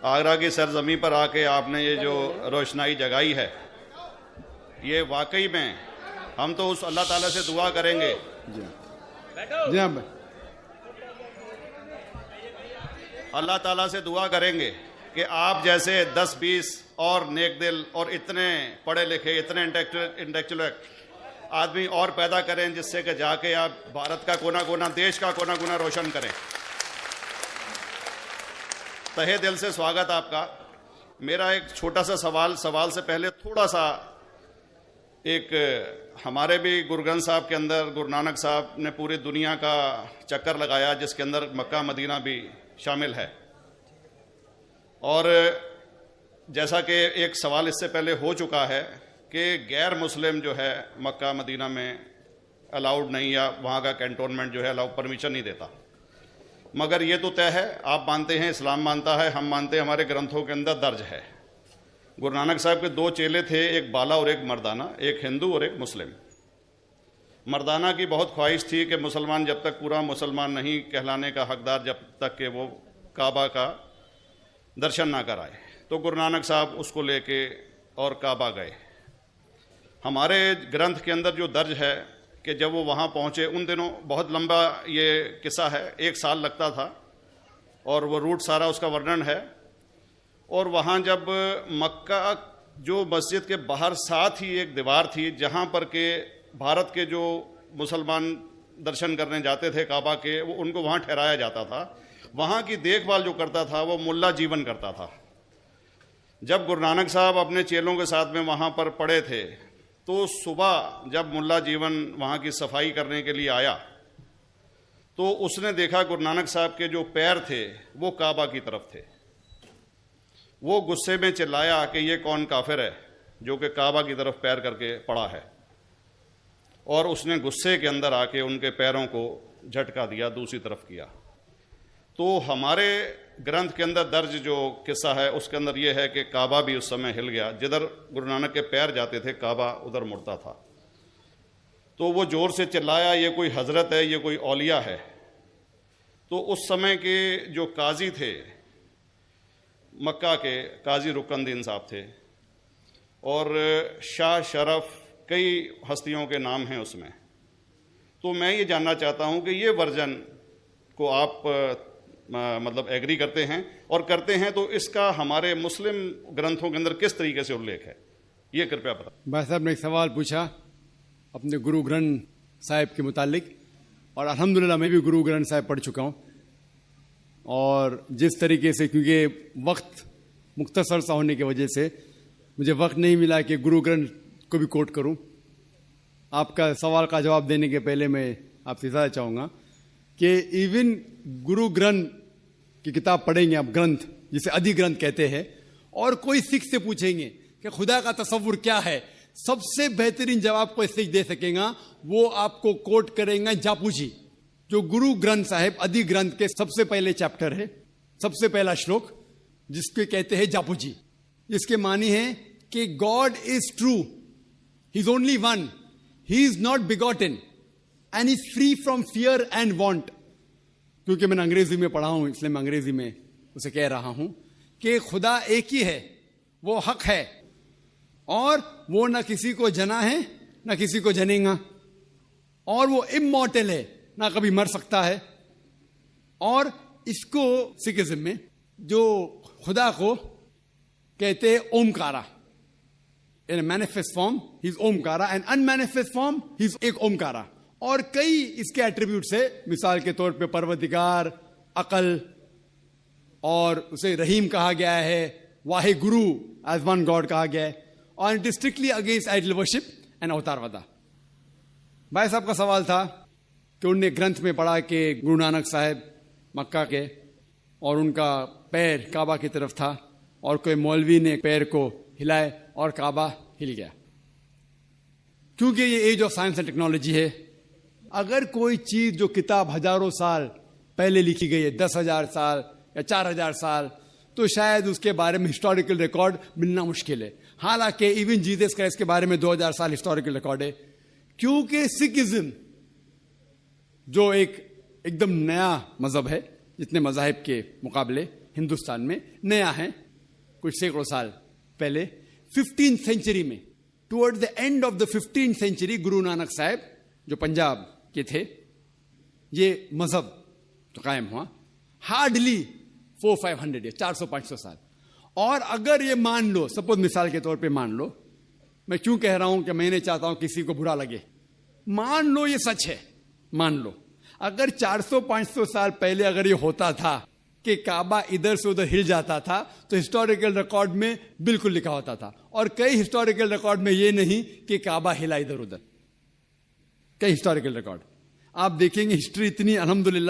आगरा की सरजमी पर आके आपने ये जो रोशनाई जगाई है, ये वाकई में हम तो उस अल्लाह ताला से दुआ करेंगे। जी हाँ, अल्लाह ताला से दुआ करेंगे कि आप जैसे 10-20 और नेक दिल और इतने पढ़े लिखे, इतने इंटेलेक्चुअल आदमी और पैदा करें, जिससे कि जाके आप भारत का कोना कोना, देश का कोना कोना रोशन करें। तहे दिल से स्वागत आपका। मेरा एक छोटा सा सवाल से पहले थोड़ा सा, एक हमारे भी गुरु ग्रंथ साहब के अंदर गुरु नानक साहब ने पूरी दुनिया का चक्कर लगाया, जिसके अंदर मक्का मदीना भी शामिल है। और जैसा कि एक सवाल इससे पहले हो चुका है कि गैर मुस्लिम जो है मक्का मदीना में अलाउड नहीं, या वहाँ का कैंटोनमेंट जो है अलाउ परमिशन नहीं देता। मगर ये तो तय है, आप मानते हैं, इस्लाम मानता है, हम मानते हैं, हमारे ग्रंथों के अंदर दर्ज है। गुरु नानक साहब के 2 चेले थे, एक बाला और एक मर्दाना, एक हिंदू और एक मुस्लिम। मर्दाना की बहुत ख्वाहिश थी कि मुसलमान जब तक पूरा मुसलमान नहीं कहलाने का हकदार, जब तक कि वो काबा का दर्शन ना कराए, तो गुरु नानक साहब उसको लेके और काबा गए। हमारे ग्रंथ के अंदर जो दर्ज है कि जब वो वहाँ पहुँचे, उन दिनों बहुत लंबा ये किस्सा है, 1 साल लगता था, और वो रूट सारा उसका वर्णन है। और वहाँ जब मक्का, जो मस्जिद के बाहर साथ ही एक दीवार थी, जहाँ पर के भारत के जो मुसलमान दर्शन करने जाते थे काबा के, वो उनको वहाँ ठहराया जाता था। वहाँ की देखभाल जो करता था वो मुल्ला जीवन करता था। जब गुरु नानक साहब अपने चेलों के साथ में वहाँ पर पड़े थे, तो सुबह जब मुल्ला जीवन वहाँ की सफाई करने के लिए आया, तो उसने देखा गुरु नानक साहब के जो पैर थे वो काबा की तरफ थे। वो गुस्से में चिल्लाया कि ये कौन काफिर है जो कि काबा की तरफ पैर करके पड़ा है, और उसने गुस्से के अंदर आके उनके पैरों को झटका दिया, दूसरी तरफ किया। तो हमारे ग्रंथ के अंदर दर्ज जो किस्सा है उसके अंदर यह है कि काबा भी उस समय हिल गया। जिधर गुरु नानक के पैर जाते थे काबा उधर मुड़ता था। तो वो जोर से चिल्लाया, ये कोई हजरत है, ये कोई औलिया है। तो उस समय के जो काजी थे मक्का के, काजी रुकनदीन साहब थे, और शाह शरफ, कई हस्तियों के नाम हैं उसमें। तो मैं ये जानना चाहता हूं कि ये वर्जन को आप मतलब एग्री करते हैं, और करते हैं तो इसका हमारे मुस्लिम ग्रंथों के अंदर किस तरीके से उल्लेख है, ये कृपया बताएं। भाई साहब ने एक सवाल पूछा अपने गुरु ग्रंथ साहिब के मुतालिक, और अल्हम्दुलिल्लाह मैं भी गुरु ग्रंथ साहिब पढ़ चुका हूँ। और जिस तरीके से, क्योंकि वक्त मुख्तसर सा होने की वजह से मुझे वक्त नहीं मिला कि गुरु ग्रंथ को भी कोट करूं। आपका सवाल का जवाब देने के पहले मैं आपसे ज़्यादा चाहूँगा कि इवन गुरु ग्रंथ की किताब पढ़ेंगे आप, ग्रंथ जिसे अधिग्रंथ कहते हैं, और कोई सिख से पूछेंगे कि खुदा का तसव्वुर क्या है, सबसे बेहतरीन जवाब कोई सिख दे सकेगा, वो आपको कोट करेंगे जापू जी, जो गुरु ग्रंथ साहिब अधिग्रंथ के सबसे पहले चैप्टर है, सबसे पहला श्लोक, जिसके कहते हैं जापू जी। इसके मानी है कि God is true, he is only one, he is not begotten and is free from fear and want. क्योंकि मैंने अंग्रेजी में पढ़ा हूं, इसलिए मैं अंग्रेजी में उसे कह रहा हूं कि खुदा एक ही है, वो हक है, और वो ना किसी को जना है ना किसी को जनेगा, और वो इमॉर्टल है, ना कभी मर सकता है। और इसको सिखिज्म में जो खुदा को कहते हैं Omkara, in manifest form he is Omkara, and unmanifest form he is एक ओमकारा। और कई इसके एट्रीब्यूट्स है, मिसाल के तौर पे परवरदिगार, अकल, और उसे रहीम कहा गया है, Wahe Guru as one God कहा गया है, और it is strictly against idol worship and अवतारवादा। भाई साहब का सवाल था कि उनने ग्रंथ में पढ़ा कि गुरु नानक साहब मक्का के, और उनका पैर काबा की तरफ था, और कोई मौलवी ने पैर को हिलाए और काबा हिल गया। क्योंकि ये age of science and technology है, अगर कोई चीज जो किताब हजारों साल पहले लिखी गई है, 10,000 साल या 4,000 साल, तो शायद उसके बारे में हिस्टोरिकल रिकॉर्ड मिलना मुश्किल है। हालांकि इवन जीसस क्राइस्ट के बारे में 2000 साल हिस्टोरिकल रिकॉर्ड है, क्योंकि सिखिज्म जो एकदम नया मजहब है जितने मजाहिब के मुकाबले, हिंदुस्तान में नया है, कुछ सैकड़ों साल पहले 15th सेंचुरी में, toward the end of the 15th century, Guru Nanak साहब जो पंजाब के थे, ये मजहब तो कायम हुआ हार्डली 400-500 ईयर, 400-500 साल। और अगर ये मान लो, सपोज मिसाल के तौर पे मान लो, मैं क्यों कह रहा हूं कि मैं नहीं चाहता हूं किसी को बुरा लगे, मान लो ये सच है, मान लो अगर 400-500 साल पहले अगर ये होता था कि काबा इधर से उधर हिल जाता था, तो हिस्टोरिकल रिकॉर्ड में बिल्कुल लिखा होता था। और कई हिस्टोरिकल रिकॉर्ड में ये नहीं कि काबा हिला इधर उधर, कई हिस्टोरिकल रिकॉर्ड आप देखेंगे, हिस्ट्री इतनी अल्हम्दुलिल्लाह